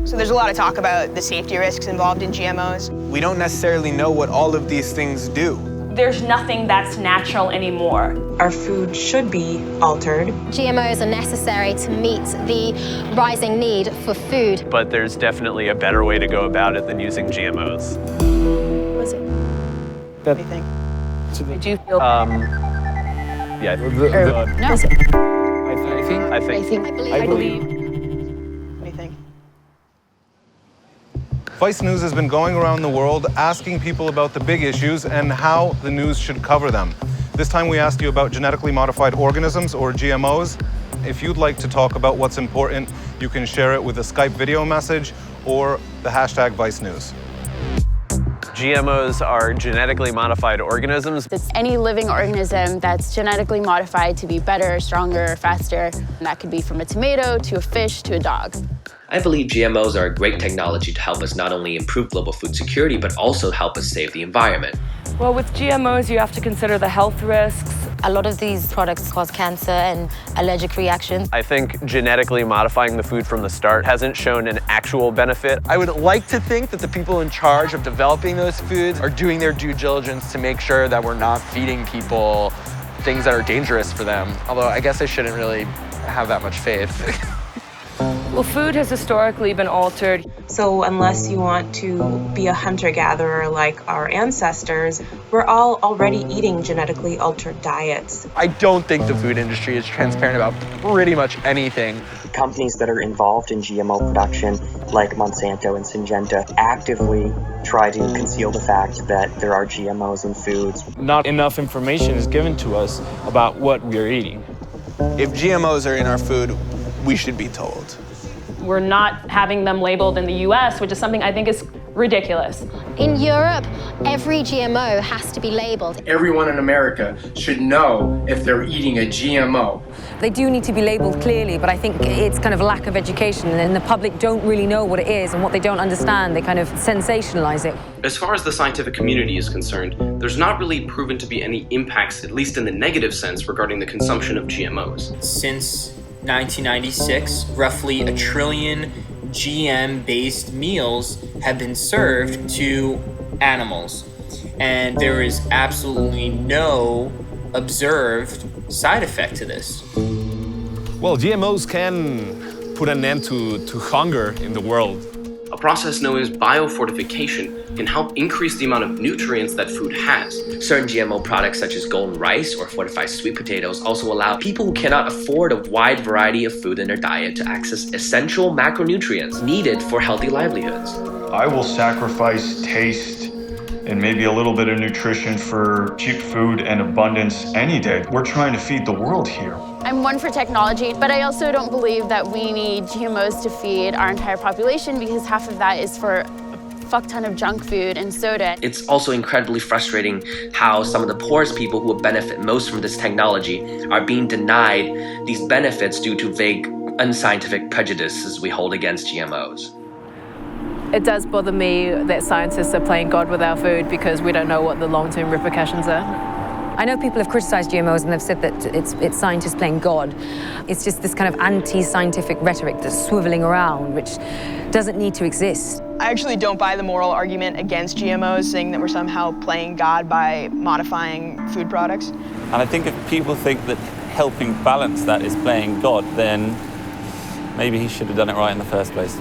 So there's a lot of talk about the safety risks involved in GMOs. We don't necessarily know what all of these things do. There's nothing that's natural anymore. Our food should be altered. GMOs are necessary to meet the rising need for food. But there's definitely a better way to go about it than using GMOs. Was it? What do you think? Did you feel Yeah. no. I think. I believe. What do you think? Vice News has been going around the world asking people about the big issues and how the news should cover them. This time we asked you about genetically modified organisms, or GMOs. If you'd like to talk about what's important, you can share it with a Skype video message or the hashtag Vice News. GMOs are genetically modified organisms. It's any living organism that's genetically modified to be better, stronger, faster. And that could be from a tomato to a fish to a dog. I believe GMOs are a great technology to help us not only improve global food security, but also help us save the environment. Well, with GMOs, you have to consider the health risks. A lot of these products cause cancer and allergic reactions. I think genetically modifying the food from the start hasn't shown an actual benefit. I would like to think that the people in charge of developing those foods are doing their due diligence to make sure that we're not feeding people things that are dangerous for them. Although I guess I shouldn't really have that much faith. Well, food has historically been altered. So unless you want to be a hunter-gatherer like our ancestors, we're all already eating genetically altered diets. I don't think the food industry is transparent about pretty much anything. Companies that are involved in GMO production, like Monsanto and Syngenta, actively try to conceal the fact that there are GMOs in foods. Not enough information is given to us about what we are eating. If GMOs are in our food, we should be told. We're not having them labeled in the US, which is something I think is ridiculous. In Europe, every GMO has to be labeled. Everyone in America should know if they're eating a GMO. They do need to be labeled clearly, but I think it's kind of a lack of education, and the public don't really know what it is, and what they don't understand, they kind of sensationalize it. As far as the scientific community is concerned, there's not really proven to be any impacts, at least in the negative sense, regarding the consumption of GMOs. Since 1996, roughly 1 trillion GM-based meals have been served to animals, and there is absolutely no observed side effect to this. Well, GMOs can put an end to hunger in the world. A process known as biofortification can help increase the amount of nutrients that food has. Certain GMO products such as golden rice or fortified sweet potatoes also allow people who cannot afford a wide variety of food in their diet to access essential macronutrients needed for healthy livelihoods. I will sacrifice taste and maybe a little bit of nutrition for cheap food and abundance any day. We're trying to feed the world here. I'm one for technology, but I also don't believe that we need GMOs to feed our entire population, because half of that is for a fuck ton of junk food and soda. It's also incredibly frustrating how some of the poorest people who would benefit most from this technology are being denied these benefits due to vague, unscientific prejudices we hold against GMOs. It does bother me that scientists are playing God with our food because we don't know what the long-term repercussions are. I know people have criticized GMOs and they've said that it's scientists playing God. It's just this kind of anti-scientific rhetoric that's swiveling around, which doesn't need to exist. I actually don't buy the moral argument against GMOs, saying that we're somehow playing God by modifying food products. And I think if people think that helping balance that is playing God, then maybe he should have done it right in the first place.